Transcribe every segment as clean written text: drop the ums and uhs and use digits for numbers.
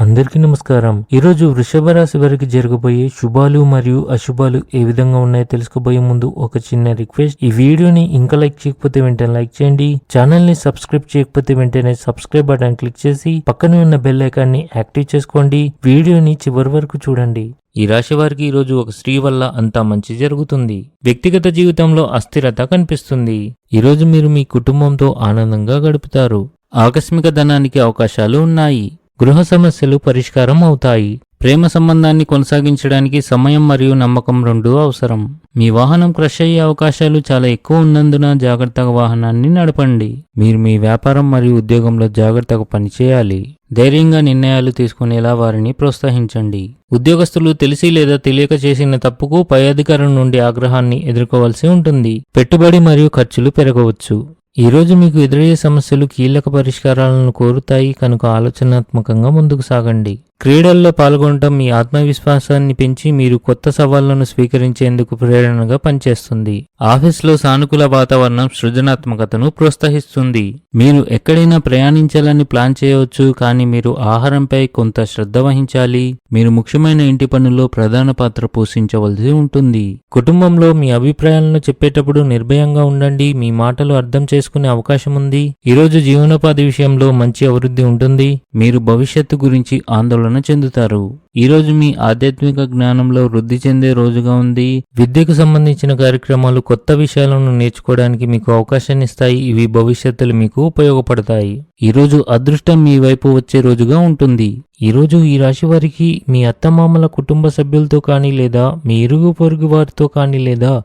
అందరికీ నమస్కారం. ఈరోజు వృషభ రాశి వారికి జరగబోయే శుభాలు మరియు అశుభాలు ఏ విధంగా ఉన్నాయో తెలుసుకోబోయే ముందు ఒక చిన్న రిక్వెస్ట్. ఈ వీడియోని ఇంకా లైక్ చేయకపోతే వెంటనే లైక్ చేయండి. ఛానల్ ని సబ్స్క్రైబ్ చేయకపోతే వెంటనే సబ్స్క్రైబ్ బటన్ క్లిక్ చేసి పక్కనే ఉన్న బెల్ ఐకాన్ ని యాక్టివ్ చేసుకోండి. వీడియోని చివరి వరకు చూడండి. ఈ రాశి వారికి ఈరోజు ఒక స్త్రీ వల్ల అంతా మంచి జరుగుతుంది. వ్యక్తిగత జీవితంలో అస్థిరత కనిపిస్తుంది. ఈరోజు మీరు మీ కుటుంబంతో ఆనందంగా గడుపుతారు. ఆకస్మిక ధనానికి అవకాశాలు ఉన్నాయి. గృహ సమస్యలు పరిష్కారం అవుతాయి. ప్రేమ సంబంధాన్ని కొనసాగించడానికి సమయం మరియు నమ్మకం రెండూ అవసరం. మీ వాహనం క్రష్ అయ్యే అవకాశాలు చాలా ఎక్కువ ఉన్నందున జాగ్రత్తగా వాహనాన్ని నడపండి. మీరు మీ వ్యాపారం మరియు ఉద్యోగంలో జాగ్రత్తగా పనిచేయాలి. ధైర్యంగా నిర్ణయాలు తీసుకునేలా వారిని ప్రోత్సహించండి. ఉద్యోగస్తులు తెలిసి లేదా తెలియక చేసిన తప్పుకు పై అధికారం నుండి ఆగ్రహాన్ని ఎదుర్కోవాల్సి ఉంటుంది. పెట్టుబడి మరియు ఖర్చులు పెరగవచ్చు. ఈరోజు మీకు ఎదురయ్యే సమస్యలు కీలక పరిష్కారాలను కోరుతాయి కనుక ఆలోచనాత్మకంగా ముందుకు సాగండి. క్రీడల్లో పాల్గొనడం మీ ఆత్మవిశ్వాసాన్ని పెంచి మీరు కొత్త సవాళ్లను స్వీకరించేందుకు ప్రేరణగా పనిచేస్తుంది. ఆఫీస్లో సానుకూల వాతావరణం సృజనాత్మకతను ప్రోత్సహిస్తుంది. మీరు ఎక్కడైనా ప్రయాణించాలని ప్లాన్ చేయవచ్చు, కానీ మీరు ఆహారంపై కొంత శ్రద్ధ వహించాలి. మీరు ముఖ్యమైన ఇంటి పనుల్లో ప్రధాన పాత్ర పోషించవలసి ఉంటుంది. కుటుంబంలో మీ అభిప్రాయాలను చెప్పేటప్పుడు నిర్భయంగా ఉండండి. మీ మాటలు అర్థం చేసుకునే అవకాశం ఉంది. ఈరోజు జీవనోపాధి విషయంలో మంచి అభివృద్ధి ఉంటుంది. మీరు భవిష్యత్తు గురించి ఆందోళన చెందుతారు. ఈరోజు మీ ఆధ్యాత్మిక జ్ఞానంలో వృద్ధి చెందే రోజుగా ఉంది. విద్యకు సంబంధించిన కార్యక్రమాలు కొత్త విషయాలను నేర్చుకోవడానికి మీకు అవకాశాన్ని ఇస్తాయి. ఇవి భవిష్యత్తులో మీకు ఉపయోగపడతాయి. ఈరోజు అదృష్టం మీ వైపు వచ్చే రోజుగా ఉంటుంది. ఈరోజు ఈ రాశి వారికి మీ అత్తమామల కుటుంబ సభ్యులతో కానీ లేదా మీ ఇరుగు పొరుగు వారితో కానీ లేదా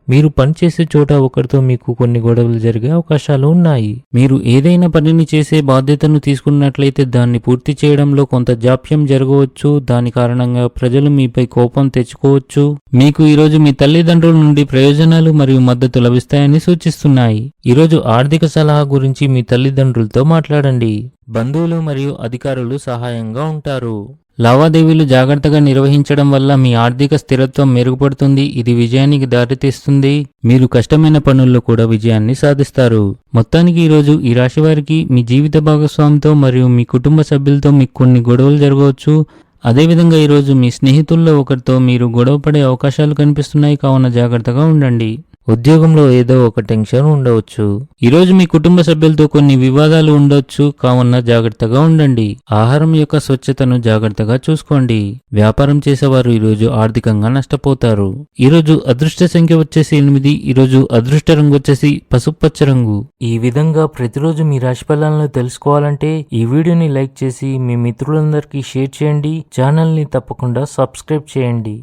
మీరు పనిచేసే చోట ఒకరితో మీకు కొన్ని గొడవలు జరిగే అవకాశాలు ఉన్నాయి. మీరు ఏదైనా పనిని చేసే బాధ్యతను తీసుకున్నట్లయితే దాన్ని పూర్తి చేయడంలో కొంత జాప్యం జరగవచ్చు. దాని కారణంగా ప్రజలు మీపై కోపం తెచ్చుకోవచ్చు. మీకు ఈరోజు మీ తల్లిదండ్రుల నుండి ప్రయోజనాలు మరియు మద్దతు లభిస్తాయని సూచిస్తున్నాయి. ఈరోజు ఆర్థిక సలహా గురించి మీ తల్లిదండ్రులతో మాట్లాడండి. బంధువులు మరియు అధికారులు సహాయంగా ఉంటారు. లావాదేవీలు జాగ్రత్తగా నిర్వహించడం వల్ల మీ ఆర్థిక స్థిరత్వం మెరుగుపడుతుంది. ఇది విజయానికి దారితీస్తుంది. మీరు కష్టమైన పనుల్లో కూడా విజయాన్ని సాధిస్తారు. మొత్తానికి ఈరోజు ఈ రాశి వారికి మీ జీవిత భాగస్వామితో మరియు మీ కుటుంబ సభ్యులతో మీకు కొన్ని గొడవలు జరగవచ్చు. అదేవిధంగా ఈరోజు మీ స్నేహితుల్లో ఒకరితో మీరు గొడవపడే అవకాశాలు కనిపిస్తున్నాయి, కావున జాగ్రత్తగా ఉండండి. ఉద్యోగంలో ఏదో ఒక టెన్షన్ ఉండవచ్చు. ఈరోజు మీ కుటుంబ సభ్యులతో కొన్ని వివాదాలు ఉండొచ్చు, కావున జాగ్రత్తగా ఉండండి. ఆహారం యొక్క స్వచ్ఛతను జాగ్రత్తగా చూసుకోండి. వ్యాపారం చేసేవారు ఈరోజు ఆర్థికంగా నష్టపోతారు. ఈరోజు అదృష్ట సంఖ్య వచ్చేసి 8. ఈరోజు అదృష్ట రంగు వచ్చేసి పసుపచ్చ రంగు. ఈ విధంగా ప్రతిరోజు మీ రాశి ఫలాలను తెలుసుకోవాలంటే ఈ వీడియోని లైక్ చేసి మీ మిత్రులందరికీ షేర్ చేయండి. ఛానల్ ని తప్పకుండా సబ్స్క్రైబ్ చేయండి.